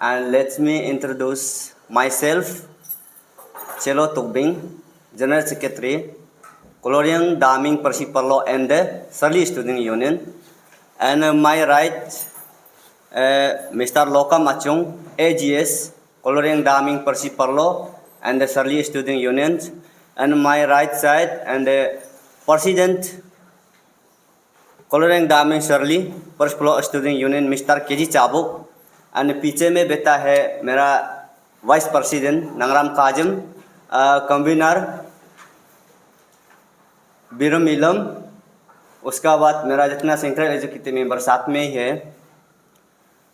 And let me introduce myself, Chelo Tugbing, General Secretary, Colorian Daming Persipalo and the Sali Student Union. And my right, Mr. Loka Machung, AGS, Colorian Daming Persipalo and the Sali Student Union. And my right side, and the President, Colorian Daming Sali Persipalo Student Union, Mr. KG Chabuk. And पीछे में बैठा है मेरा vice president नंगराम काजम, convener Veeram इलम, उसका बाद मेरा जितना सेंट्रल एग्जीक्यूटिव मेंबर साथ में ही है।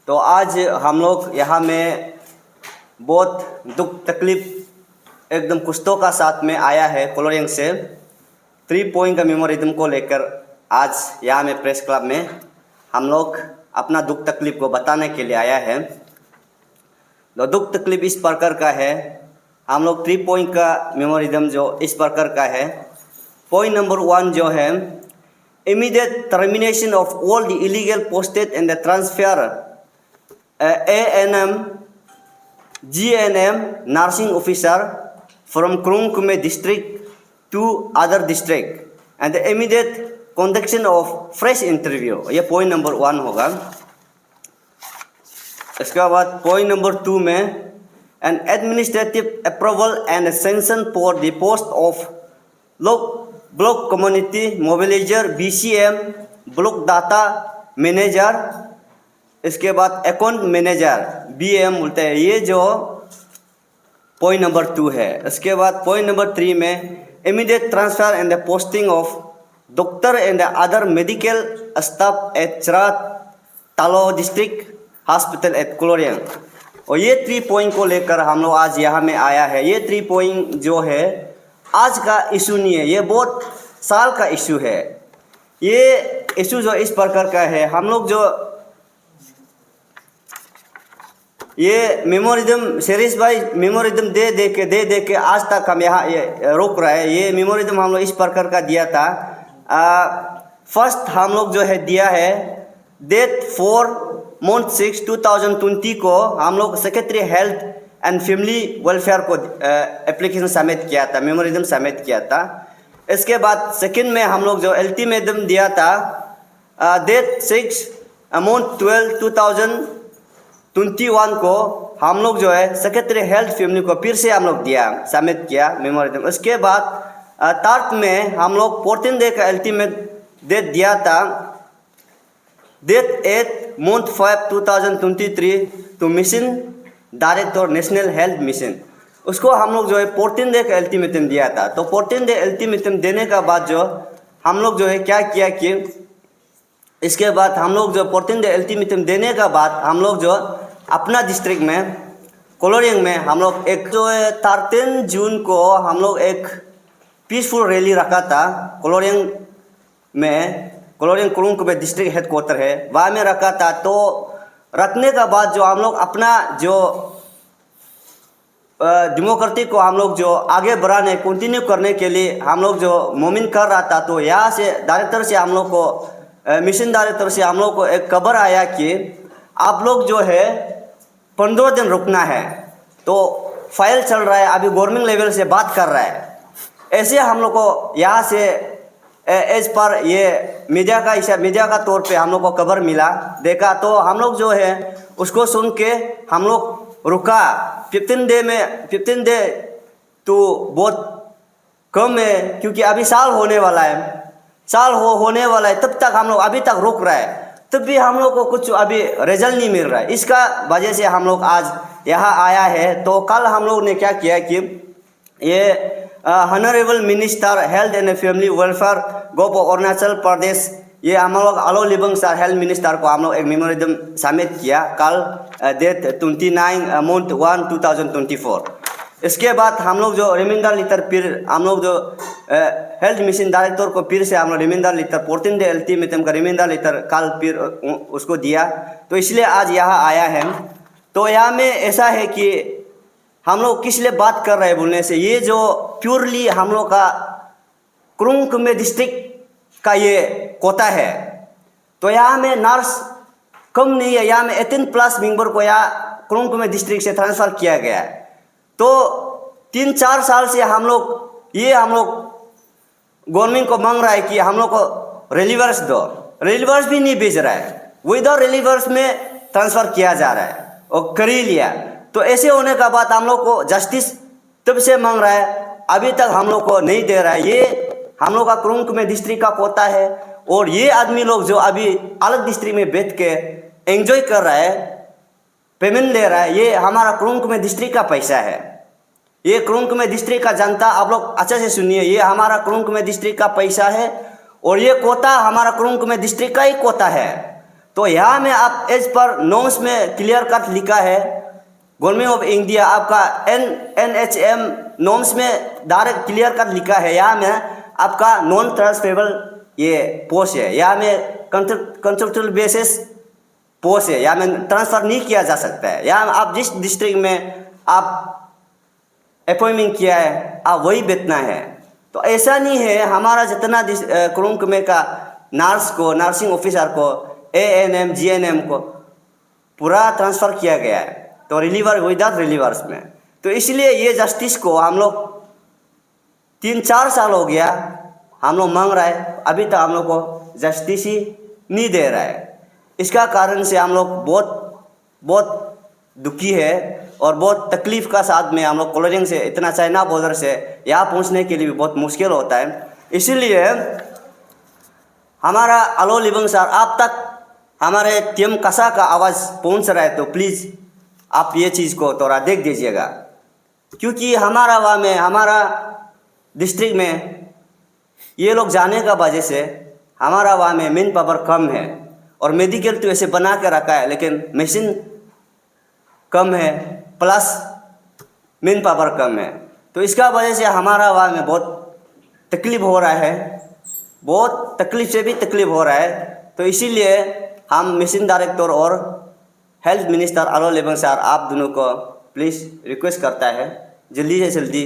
तो आज हम लोग यहाँ में बहुत दुख तकलीफ एकदम कुश्तों का साथ में आया है कोलोरियंग से 3 पॉइंट का मेमोरेंडम को लेकर आज यहाँ में प्रेस क्लब में हम लोग अपना दुख तकलीफ को बताने के लिए आया है। तो दुख तकलीफ इस प्रकार का है, हम लोग 3 पॉइंट का मेमोरेंडम जो इस प्रकार का है। पॉइंट नंबर 1 जो है immediate termination of all the illegal posted and the transfer ANM GNM nursing officer from क्रोंगकुमे district to other district and the immediate conduction of fresh interview, ये पॉइंट नंबर 1 होगा। इसके बाद पॉइंट नंबर 2 में N administrative approval and sanction for the post of block community mobiliser BCM block data manager, इसके बाद account manager BM बोलते हैं, ये जो पॉइंट नंबर 2 है। इसके बाद पॉइंट नंबर 3 में immediate transfer and the posting of doctor and other medical staff at चरात तालो डिस्ट्रिक्ट हॉस्पिटल एट कोलोरियंग। और ये 3 पॉइंट को लेकर हम लोग आज यहाँ में आया है। ये 3 पॉइंट जो है आज का इशू नहीं है, ये बहुत साल का इशू है। ये इशू जो इस प्रकार का है, हम लोग जो ये मेमोरेंडम शेरिस भाई मेमोरेंडम दे दे के आज तक हम यहाँ रोक रहा है। ये मेमोरेंडम हम लोग इस प्रकार का दिया था। फर्स्ट हम लोग जो है दिया है डेट 4 मंथ 6 2020 को हम लोग secretary health and family welfare को एप्लीकेशन सबमिट किया था, मेमोरेंडम सबमिट किया था। इसके बाद सेकंड में हम लोग जो अल्टीमेटम दिया था डेट 6 मंथ 12 2021 को हम लोग जो है सेक्रेटरी हेल्थ फैमिली को फिर से हम लोग दिया सबमिट किया मेमोरेंडम। उसके बाद थर्ड में हम लोग 14 डे का अल्टीमेट डेट दिया था date 8 month 5 2023 to mission director national health mission, उसको हम लोग जो है 14 डे का अल्टीमेटम दिया था। तो 14 डे अल्टीमेटम देने का बाद जो हम लोग जो है क्या किया कि इसके बाद हम लोग जो 14 डे अल्टीमेटम देने का बाद हम लोग जो अपना डिस्ट्रिक्ट में कोलोरियंग में हम लोग एक जो है 13 जून को हम लोग एक पीसफुल रैली रखा था कोलोरियंग में। कोलोरियंग क्रोंगकुमे डिस्ट्रिक्ट हेडक्वार्टर है, वहाँ में रखा था। तो रखने का बाद जो हम लोग अपना जो डेमोक्रेसी को हम लोग जो आगे बढ़ाने कंटिन्यू करने के लिए हम लोग जो मूवमेंट कर रहा था, तो यहाँ से डायरेक्टर से हम लोग को मिशन डायरेक्टर से हम लोग को एक खबर आया कि आप लोग जो है 15 दिन रुकना है। तो फाइल चल रहा है, अभी गवर्नमेंट लेवल से बात कर रहा है। ऐसे हम लोग को यहाँ से एज पर ये मीडिया का तौर पे हम लोग को खबर मिला, देखा। तो हम लोग जो है उसको सुन के हम लोग रुका। 15 डे तो बहुत कम है, क्योंकि अभी साल होने वाला है, होने वाला है, तब तक हम लोग अभी तक रुक रहा है, तब भी हम लोग को कुछ अभी रिजल्ट नहीं मिल रहा है। इसका वजह से हम लोग आज यहाँ आया है। तो कल हम लोग ने क्या किया कि ये honourable minister health and family welfare government Arunachal Pradesh, ये हम लोग Alo Libang sir health minister को हम लोग एक मेमोरेंडम सबमिट किया कल डेट 29 मंथ 1 2024। इसके बाद हम लोग जो रिमाइंडर लेटर फिर हम लोग जो हेल्थ मिशन डायरेक्टर को फिर से हम लोग रिमाइंडर लेटर 14 डे अल्टीमेटम का रिमाइंडर लेटर कल फिर उसको दिया। तो इसलिए आज यहाँ आया है। तो यहाँ में ऐसा है कि हम लोग किस लिए बात कर रहे हैं बोलने से, ये जो प्योरली हम लोग का क्रोंगकुमे डिस्ट्रिक्ट का ये कोटा है। तो यहाँ में नर्स कम नहीं है, यहाँ में 18+ मेंबर को यहाँ कुरुंग डिस्ट्रिक्ट से ट्रांसफ़र किया गया है। तो 3-4 साल से हम लोग गवर्नमेंट को मांग रहा है कि हम लोग को रिलीवर्स दो, रिलीवर्स भी नहीं भेज रहा है, विदाउट रिलीवर्स में ट्रांसफ़र किया जा रहा है और कर ही लिया। तो ऐसे होने का बाद हम लोग को जस्टिस तब से मांग रहा है, अभी तक हम लोग को नहीं दे रहा है। ये हम लोग का कुरुंग में डिस्ट्रिक्ट का कोटा है और ये आदमी लोग जो अभी अलग डिस्ट्रिक्ट में बैठ के एंजॉय कर रहा है, पेमेंट ले रहा है, ये हमारा कुरुंग में डिस्ट्रिक्ट का पैसा है। ये कुरुंग में डिस्ट्रिक्ट का जनता, आप लोग अच्छे से सुनिए, ये हमारा कुरुंग में डिस्ट्रिक्ट का पैसा है और ये कोटा हमारा कुरुंग में डिस्ट्रिक्ट का ही कोटा है। तो यहाँ में आप एज पर नॉर्म्स में क्लियर कट लिखा है, गवर्नमेंट ऑफ इंडिया आपका NHM नॉर्म्स में डायरेक्ट क्लियर कट लिखा है, यहाँ में आपका नॉन ट्रांसफरेबल ये पोस्ट है, यहाँ में कंट्रेक्चुअल बेसिस पोस्ट है, यहाँ में ट्रांसफ़र नहीं किया जा सकता है। यहाँ आप जिस डिस्ट्रिक्ट में आप अपॉइंटमेंट किया है आप वही बेचना है। तो ऐसा नहीं है, हमारा जितना कुरुंग में का नर्स को, नर्सिंग ऑफिसर को, ANM GNM को पूरा ट्रांसफ़र किया गया है, तो रिलीवर विदाउट रिलीवर्स में। तो इसलिए ये जस्टिस को हम लोग 3-4 साल हो गया हम लोग मांग रहा है, अभी तक हम लोग को जस्टिस ही नहीं दे रहा है। इसका कारण से हम लोग बहुत दुखी है और बहुत तकलीफ़ का साथ में हम लोग कोलोरिंग से इतना चाइना बॉर्डर से यहाँ पहुँचने के लिए भी बहुत मुश्किल होता है। इसीलिए हमारा अलो लिबंग सर आप तक हमारे टीएम कसा का आवाज़ पहुँच रहा है, तो प्लीज़ आप ये चीज़ को थोड़ा देख दीजिएगा, क्योंकि हमारा वहाँ में हमारा डिस्ट्रिक्ट में ये लोग जाने का वजह से हमारा वहाँ में मेन पावर कम है और मेडिकल तो ऐसे बना के रखा है, लेकिन मशीन कम है प्लस मेन पावर कम है। तो इसका वजह से हमारा वहाँ में बहुत तकलीफ़ हो रहा है, बहुत तकलीफ़ से भी तकलीफ़ हो रहा है। तो इसीलिए हम मिशन डायरेक्टर और हेल्थ मिनिस्टर अलो लिबंग सर आप दोनों को प्लीज़ रिक्वेस्ट करता है, जल्दी से जल्दी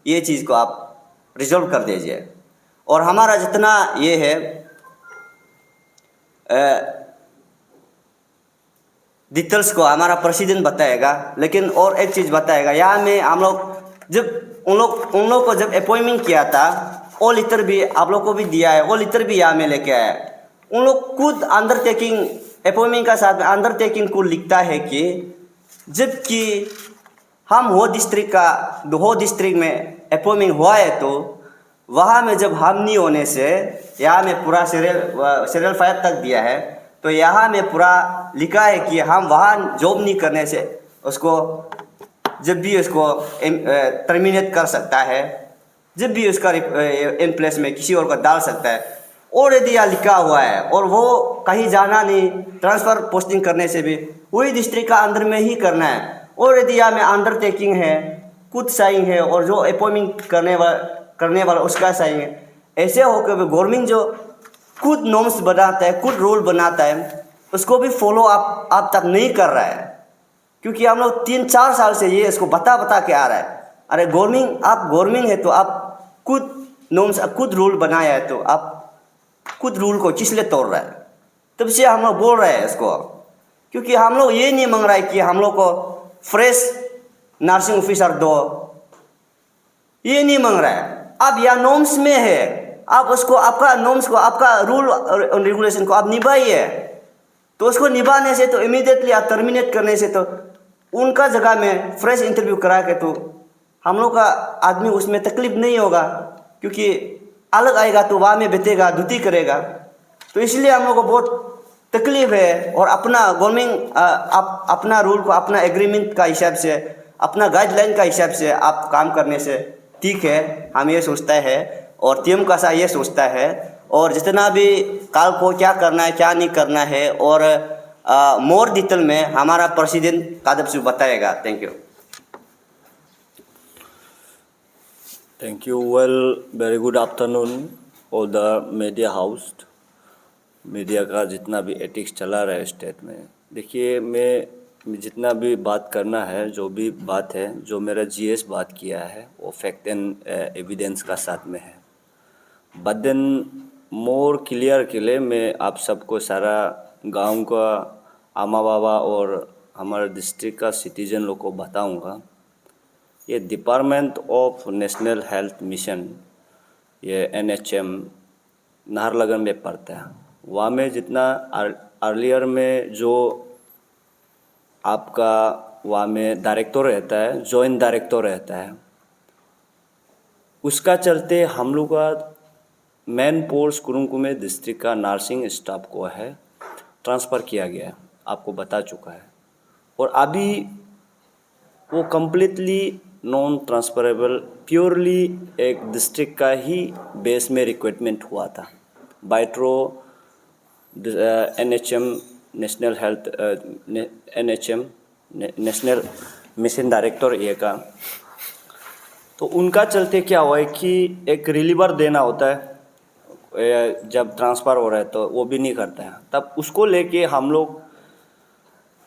ये चीज़ को आप रिजॉल्व कर दीजिए। और हमारा जितना ये है डिटेल्स को हमारा प्रेसिडेंट बताएगा, लेकिन और एक चीज़ बताएगा, यहाँ में हम लोग जब उन लोग को जब अपॉइंटमेंट किया था, वो लेटर भी आप लोग को भी दिया है, वो लेटर भी यहाँ में लेके आया। उन लोग खुद अंडरटेकिंग अपॉइंटमेंट का साथ में अंडरटेकिंग को लिखता है कि जबकि हम हो डिस्ट्रिक्ट में अपॉइंटमेंट हुआ है, तो वहाँ में जब हम नहीं होने से यहाँ में पूरा सीरियल फायर तक दिया है, तो यहाँ में पूरा लिखा है कि हम वहाँ जॉब नहीं करने से उसको जब भी उसको टर्मिनेट कर सकता है, जब भी उसका इन प्लेस में किसी और को डाल सकता है। और यदि यहाँ लिखा हुआ है और वो कहीं जाना नहीं, ट्रांसफ़र पोस्टिंग करने से भी वही डिस्ट्रिक्ट का अंदर में ही करना है। और यदि यहाँ में अंडरटेकिंग है, खुद साइन है और जो अपॉइंटमेंट करने वाला उसका साइन है, ऐसे होकर भी गवर्नमेंट जो खुद नॉर्म्स बनाता है, खुद रूल बनाता है, उसको भी फॉलो आप तक नहीं कर रहा है। क्योंकि हम लोग 3-4 साल से ये इसको बता के आ रहा है, अरे गवर्नमेंट है तो आप खुद नॉर्म्स खुद रूल बनाया है, तो आप खुद रूल को किस लिए तोड़ रहा है। तब से हम लोग बोल रहे हैं इसको, क्योंकि हम लोग ये नहीं मांग रहा है कि हम लोग को फ्रेश नर्सिंग ऑफिसर दो, ये नहीं मांग रहा है। अब यह नॉर्म्स में है, आप उसको आपका नॉर्म्स को, आपका रूल और रेगुलेशन को आप निभाइए। तो उसको निभाने से तो इमीडिएटली आप टर्मिनेट करने से तो उनका जगह में फ्रेश इंटरव्यू करा के तो हम लोग का आदमी उसमें तकलीफ नहीं होगा, क्योंकि अलग आएगा तो वहाँ में बैठेगा, ड्यूटी करेगा। तो इसलिए हम लोग को बहुत तकलीफ है। और अपना गवर्नमेंट अपना रूल को अपना एग्रीमेंट का हिसाब से, अपना गाइडलाइन का हिसाब से आप काम करने से ठीक है, हम ये सोचता है और टीएम का सा ये सोचता है। और जितना भी काल को क्या करना है क्या नहीं करना है और मोर डिटेल में हमारा प्रेसिडेंट कादब बताएगा। Thank you. Thank you. Well, very good afternoon all the media house, media का जितना भी एथिक्स चला रहा है स्टेट में। देखिए, मैं जितना भी बात करना है, जो भी बात है, जो मेरा जीएस बात किया है, वो फैक्ट एंड एविडेंस का साथ में है। बट देन मोर क्लियर के लिए मैं आप सबको सारा गांव का आमा बाबा और हमारे डिस्ट्रिक्ट का सिटीजन लोग को बताऊंगा। ये department of national health mission, ये NHM नाहरलगुन में पड़ता है। वहाँ में जितना अर्लियर में जो आपका वहाँ में डायरेक्टर रहता है, जॉइंट डायरेक्टर रहता है, उसका चलते हम लोग का मेन पोस्ट कुरुंकुमे डिस्ट्रिक्ट का नर्सिंग स्टाफ को है ट्रांसफ़र किया गया, आपको बता चुका है। और अभी वो कम्प्लीटली नॉन ट्रांसफरेबल, प्योरली एक डिस्ट्रिक्ट का ही बेस में रिक्रूटमेंट हुआ था। बाइट्रो NHM national health NHM national mission director ये का, तो उनका चलते क्या हुआ है कि एक रिलीवर देना होता है जब ट्रांसफ़र हो रहा है, तो वो भी नहीं करता है। तब उसको लेके हम लोग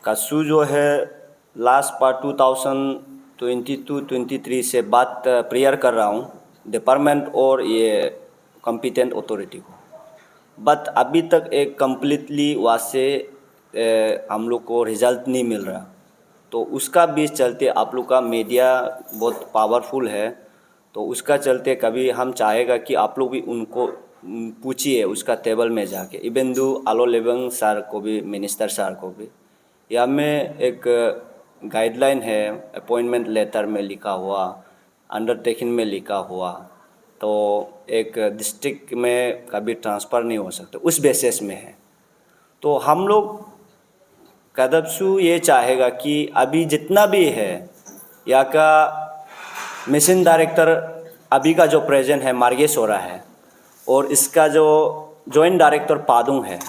कासू जो है लास्ट पार्ट 2022-23 से बात प्रेयर कर रहा हूँ डिपार्टमेंट और ये कॉम्पिटेंट अथॉरिटी को, बट अभी तक एक कम्प्लीटली वहाँ से हम लोग को रिज़ल्ट नहीं मिल रहा। तो उसका भी चलते आप लोग का मीडिया बहुत पावरफुल है, तो उसका चलते कभी हम चाहेगा कि आप लोग भी उनको पूछिए उसका टेबल में जाके, इवन दो आलो लेबंग सर को भी, मिनिस्टर सर को भी। या में एक गाइडलाइन है अपॉइंटमेंट लेटर में लिखा हुआ, अंडरटेकिंग में लिखा हुआ, तो एक डिस्ट्रिक्ट में कभी ट्रांसफ़र नहीं हो सकता, उस बेसिस में है। तो हम लोग कदबसू ये चाहेगा कि अभी जितना भी है या का मिशन डायरेक्टर अभी का जो प्रेजेंट है मार्गेश हो रहा है, और इसका जो जॉइंट डायरेक्टर पादुंग है,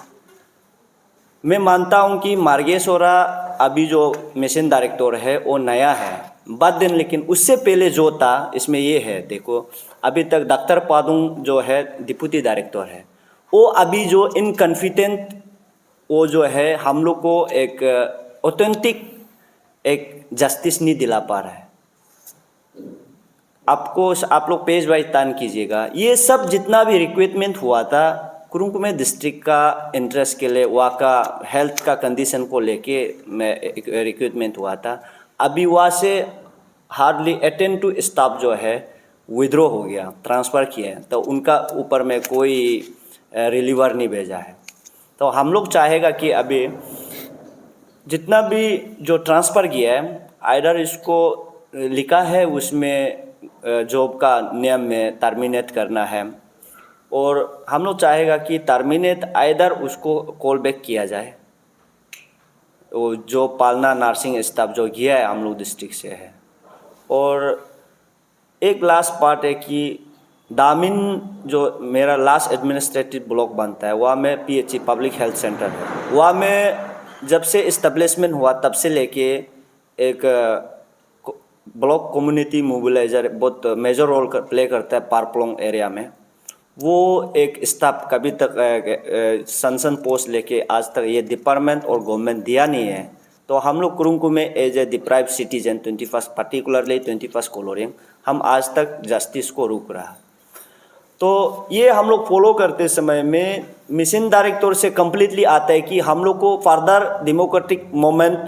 मैं मानता हूँ कि मार्गेश हो रहा अभी जो मिशन डायरेक्टर है वो नया है बाद दिन, लेकिन उससे पहले जो था इसमें ये है, देखो अभी तक डॉक्टर पादुंग जो है डिप्टी डायरेक्टर है, वो अभी जो इनकॉन्फिडेंट वो जो है हम लोग को एक ऑथेंटिक एक जस्टिस नहीं दिला पा रहा है। आप लोग पेज वाइज तान कीजिएगा, ये सब जितना भी रिक्रूटमेंट हुआ था कुरुंकुमे डिस्ट्रिक्ट का इंटरेस्ट के लिए, वहाँ का हेल्थ का कंडीशन को लेके मैं रिक्रूटमेंट हुआ था। अभी वहाँ से हार्डली 18 स्टाफ जो है विड्रॉ हो गया, ट्रांसफ़र किए हैं, तो उनका ऊपर में कोई रिलीवर नहीं भेजा है। तो हम लोग चाहेगा कि अभी जितना भी जो ट्रांसफ़र किया है, आइडर इसको लिखा है उसमें जॉब का नियम में टर्मिनेट करना है, और हम लोग चाहेगा कि टर्मिनेट आइडर उसको कॉल बैक किया जाए। वो जो पालना नर्सिंग स्टाफ जो गया है हम लोग डिस्ट्रिक्ट से है। और एक लास्ट पार्ट है कि दामिन जो मेरा लास्ट एडमिनिस्ट्रेटिव ब्लॉक बनता है, वहाँ में PHC पब्लिक हेल्थ सेंटर है। वहाँ में जब से इस्टेब्लिशमेंट हुआ तब से लेके एक ब्लॉक कम्युनिटी मोबिलाइजर बहुत मेजर रोल प्ले करता है पारप्लोंग एरिया में। वो एक स्टाफ कभी तक संसन पोस्ट लेके आज तक ये डिपार्टमेंट और गवर्नमेंट दिया नहीं है। तो हम लोग कुरुंकुमे as a deprive citizen 21st particularly 21st colony हम आज तक जस्टिस को रोक रहा। तो ये हम लोग फॉलो करते समय में मिशन डायरेक्टर से कम्प्लीटली आता है कि हम लोग को फर्दर डेमोक्रेटिक मूवमेंट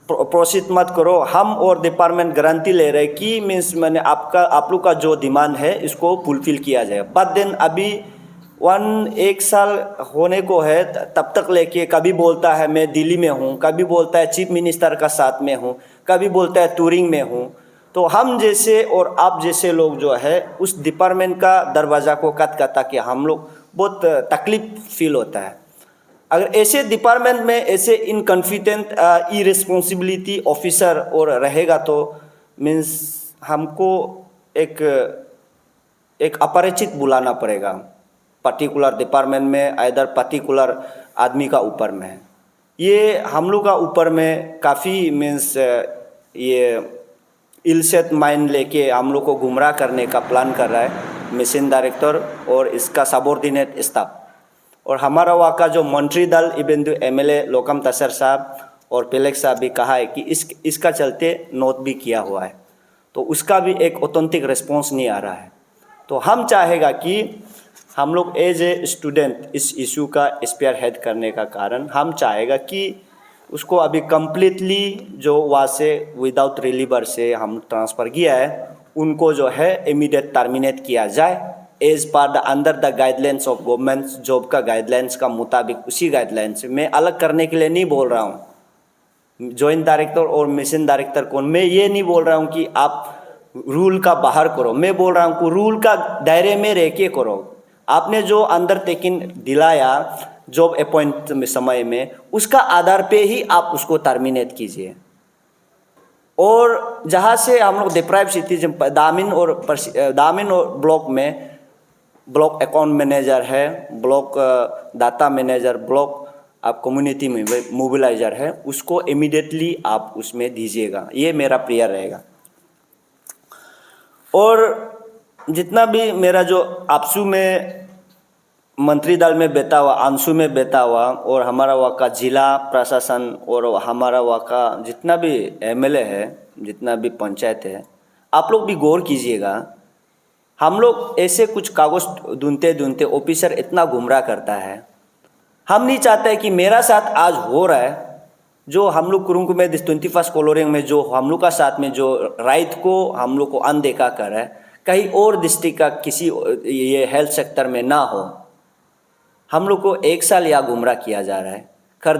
प्रोसीड मत करो। हम और डिपार्टमेंट गारंटी ले रहे कि मीन्स मैंने आप लोग का जो डिमांड है इसको फुलफिल किया जाए। बट देन अभी 1 साल होने को है, तब तक लेके कभी बोलता है मैं दिल्ली में हूँ, कभी बोलता है चीफ मिनिस्टर का साथ में हूँ, कभी बोलता है टूरिंग में हूँ। तो हम जैसे और आप जैसे लोग जो है उस डिपार्टमेंट का दरवाज़ा को खटखटा के हम लोग बहुत तकलीफ फील होता है। अगर ऐसे डिपार्टमेंट में ऐसे इनकॉन्फिडेंट इरेस्पॉन्सिबिलिटी ऑफिसर और रहेगा तो मीन्स हमको एक अपरिचित बुलाना पड़ेगा पर्टिकुलर डिपार्टमेंट में, आइदर पर्टिकुलर आदमी का ऊपर में। ये हम लोग का ऊपर में काफ़ी मीन्स ये इलसेट माइंड लेके हम लोग को गुमराह करने का प्लान कर रहा है मिशन डायरेक्टर और इसका सबॉर्डिनेट स्टाफ। और हमारा वहाँ का जो मंत्री दल इवन दो MLA लोकम तसर साहब और पेलेक साहब भी कहा है कि इसका चलते नोट भी किया हुआ है, तो उसका भी एक ऑथेंटिक रिस्पॉन्स नहीं आ रहा है। तो हम चाहेगा कि हम लोग एज ए स्टूडेंट इस इशू का स्पीयर हेड करने का कारण हम चाहेगा कि उसको अभी कम्प्लीटली जो वहाँ से विदाउट रिलीवर से हम ट्रांसफ़र किया है उनको जो है इमीडिएट टर्मिनेट किया जाए as per the under the guidelines of government job का गाइडलाइंस का मुताबिक उसी गाइडलाइंस मैं अलग करने के लिए नहीं बोल रहा हूँ जॉइंट डायरेक्टर और मिशन डायरेक्टर को मैं ये नहीं बोल रहा हूँ कि आप रूल का बाहर करो मैं बोल रहा हूँ कि रूल का दायरे में रह के करो आपने जो अंडरटेकिंग दिलाया जॉब अपॉइंट समय में उसका आधार पे ही आप उसको टर्मिनेट कीजिए और जहाँ से हम लोग डिप्राइव सिटीजन दामिन और ब्लॉक में ब्लॉक अकाउंट मैनेजर है ब्लॉक डाटा मैनेजर ब्लॉक आप कम्युनिटी में मोबिलाइजर है उसको इमीडिएटली आप उसमें दीजिएगा ये मेरा प्रेयर रहेगा और जितना भी मेरा जो आपसू में मंत्री दल में बैठा हुआ अंशु में बैठा हुआ और हमारा वहाँ का जिला प्रशासन और हमारा वहाँ का जितना भी एमएलए है जितना भी पंचायत है आप लोग भी गौर कीजिएगा हम लोग ऐसे कुछ कागज ढूंढते ढूंढते ऑफिसर इतना गुमराह करता है हम नहीं चाहते कि मेरा साथ आज हो रहा है जो हम लोग कुरुंग में 21 कॉलोरिंग में जो हम लोग का साथ में जो राइट को हम लोग को अनदेखा कर रहा है कहीं और डिस्ट्रिक्ट का किसी ये हेल्थ सेक्टर में ना हो हम लोग को 1 साल यहाँ गुमराह किया जा रहा है कर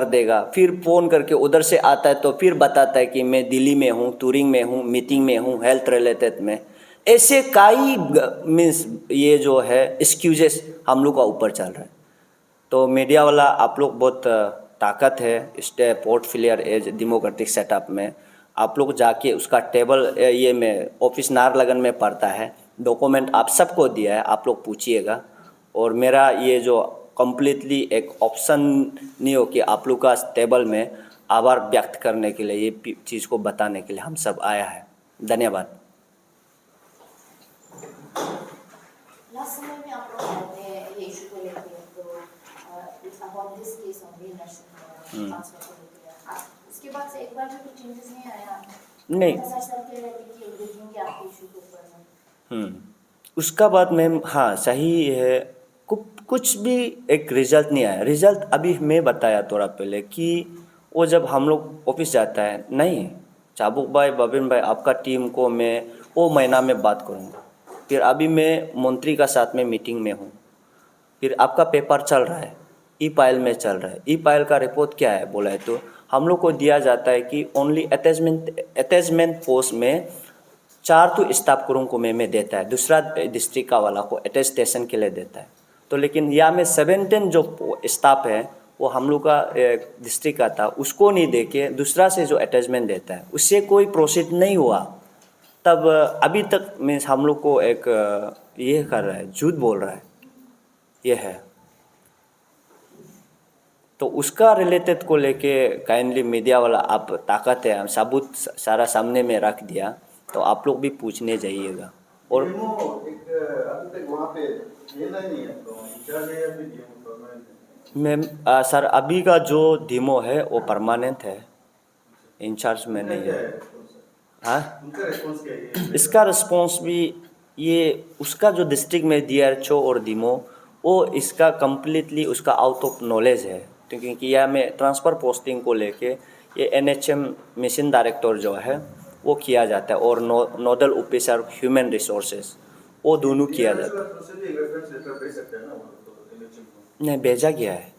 देगा फिर फ़ोन करके उधर से आता है तो फिर बताता है कि मैं दिल्ली में हूँ टूरिंग में हूँ मीटिंग में हूँ हेल्थ रिलेटेड में ऐसे कई मीन्स ये जो है एक्सक्यूजेस हम लोग का ऊपर चल रहा है तो मीडिया वाला आप लोग बहुत ताकत है स्टे पोर्टफोलियर एज डेमोक्रेटिक सेटअप में आप लोग जाके उसका टेबल ये में ऑफिस नारलगन में पड़ता है डॉक्यूमेंट आप सबको दिया है आप लोग पूछिएगा और मेरा ये जो कम्प्लीटली एक ऑप्शन नहीं हो कि आप लोग का टेबल में आभार व्यक्त करने के लिए ये चीज़ को बताने के लिए हम सब आया है धन्यवाद लास्ट समय में आप लोग आए थे ये इशू को लेके तो it's about this case only national transfer को लेके उसके बाद से एक बार भी कुछ चेंजेस नहीं आया नहीं सर के कि देखेंगे आपके इशू के ऊपर उसका बाद मैम हाँ सही है कुछ भी एक रिजल्ट नहीं आया रिजल्ट अभी मैं बताया थोड़ा पहले कि वो जब हम लोग ऑफिस जाता है नहीं चाबुक भाई बबिन भाई आपका टीम को मैं वो महीना में बात करूँगा फिर अभी मैं मंत्री का साथ में मीटिंग में हूँ फिर आपका पेपर चल रहा है ई फाइल में चल रहा है ई फाइल का रिपोर्ट क्या है बोला है तो हम लोग को दिया जाता है कि ओनली अटैचमेंट पोस्ट में 4 तो स्टाफ करूँ को में देता है दूसरा डिस्ट्रिक्ट का वाला को अटेस्टेशन के लिए देता है तो लेकिन यहाँ में 17 जो स्टाफ है वो हम लोग का डिस्ट्रिक्ट का था उसको नहीं दे के दूसरा से जो अटैचमेंट देता है उससे कोई प्रोसीड नहीं हुआ तब अभी तक मीन्स हम लोग को एक ये कर रहा है झूठ बोल रहा है ये है तो उसका रिलेटेड को लेके काइंडली मीडिया वाला आप ताकत है सबूत सारा सामने में रख दिया तो आप लोग भी पूछने जाइएगा और अभी तक वहाँ पे नहीं है तो इंचार्ज है अभी मैम सर अभी का जो डीमो है वो परमानेंट है इंचार्ज में नहीं है हाँ उनका रिस्पॉन्स क्या है इसका रिस्पॉन्स भी ये उसका जो डिस्ट्रिक्ट में डीआरएचओ और डीमो वो इसका कम्प्लीटली उसका आउट ऑफ नॉलेज है क्योंकि यह में ट्रांसफ़र पोस्टिंग को लेके ये एनएचएम मिशन डायरेक्टर जो है वो किया जाता है और नोडल ऑफिसर ह्यूमन रिसोर्सेज वो दोनों किया जाता है नहीं भेजा गया है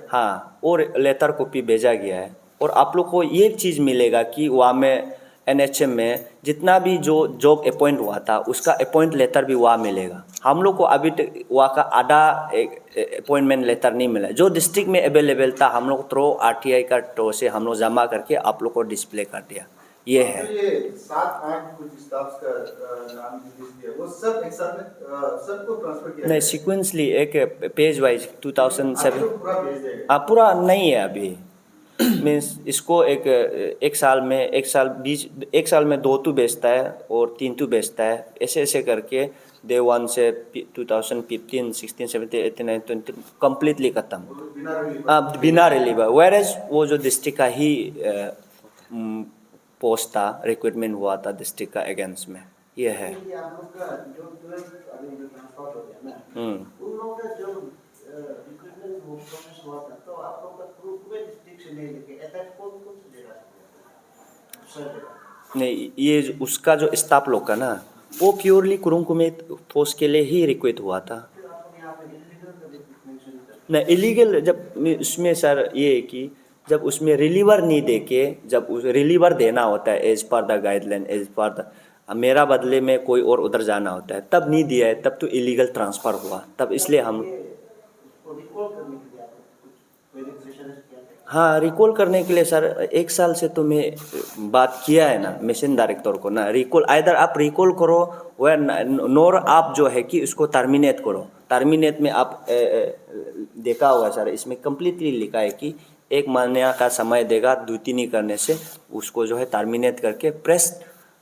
हाँ और लेटर कॉपी भेजा गया है और आप लोग को ये चीज़ मिलेगा कि वहाँ में एनएचएम में जितना भी जो जॉब अपॉइंट हुआ था उसका अपॉइंट लेटर भी वहाँ मिलेगा हम लोग को अभी तक वहाँ का आधा अपॉइंटमेंट लेटर नहीं मिला जो डिस्ट्रिक्ट में अवेलेबल था हम लोग थ्रो आरटीआई का थ्रो से हम लोग जमा करके आप लोग को डिस्प्ले कर दिया ये है ये 7-8 कुछ स्टाफ्स का नाम लिस्ट दिया वो सब एक साथ में सबको ट्रांसफर किया नहीं सीक्वेंसली एक पेज वाइज 2007 पूरा भेज देगा पूरा नहीं है अभी मीन्स इसको एक साल में 2 तो बेचता है और 3 तो बेचता है ऐसे ऐसे करके डे 1 से 2015, 16, 17, 18, 19, 20 कम्प्लीटली खत्म बिना रिलीवर वेयर एज वो जो डिस्ट्रिक्ट का ही पोस्ट था रिक्रूटमेंट हुआ था डिस्ट्रिक्ट का अगेंस्ट में ये है आप लोग का जो तुरंत अभी जो ट्रांसफर हो गया ना उन लोगों का जो रिक्रूटमेंट हुआ था तो आप लोग का ग्रुप में डिस्ट्रिक्ट से नहीं लेके नहीं, ये उसका जो स्टाफ लोग का ना, वो प्योरली कुरुंकुमे पोस्ट के लिए ही रिक्वेस्ट हुआ था। नहीं, इलीगल जब उसमें सर ये है कि जब उसमें रिलीवर नहीं दे के, जब उस रिलीवर देना होता है as per the guideline, as per the मेरा बदले में कोई और उधर जाना होता है, तब नहीं दिया है, तब तो इलीगल ट्रांसफ़र हुआ, तब इसलिए हम हाँ रिकॉल करने के लिए सर 1 साल से तो मैं बात किया है ना मिशन डायरेक्टर को ना, रिकॉल आइदर आप रिकॉल करो व नोर आप जो है कि उसको टर्मिनेट करो। टर्मिनेट में आप देखा होगा सर, इसमें कम्प्लीटली लिखा है कि 1 महीने का समय देगा, ड्यूटी नहीं करने से उसको जो है टर्मिनेट करके प्रेस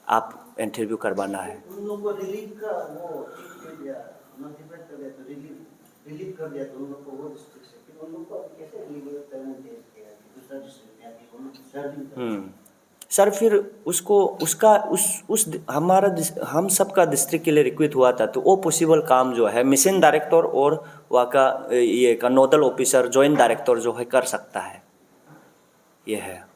आप इंटरव्यू करवाना है। उन लोगों को रिलीव का वो ठीक कर दिया, नोटिफाइड कर दिया, तो रिलीव कर दिया, तो उन लोगों को वो डिस्ट्रिक्ट से फिर उन लोगों को कैसे रिलीव करने दिया दूसरा डिस्ट्रिक्ट में अभी उन सर्विंग सर फिर उसको उसका उस हमारा हम सबका डिस्ट्रिक्ट के लिए रिक्वेस्ट हुआ था, तो वो पॉसिबल काम जो है मिशन डायरेक्टर और वहाँ का ये का नोडल ऑफिसर जॉइंट डायरेक्टर जो है कर सकता है, ये है।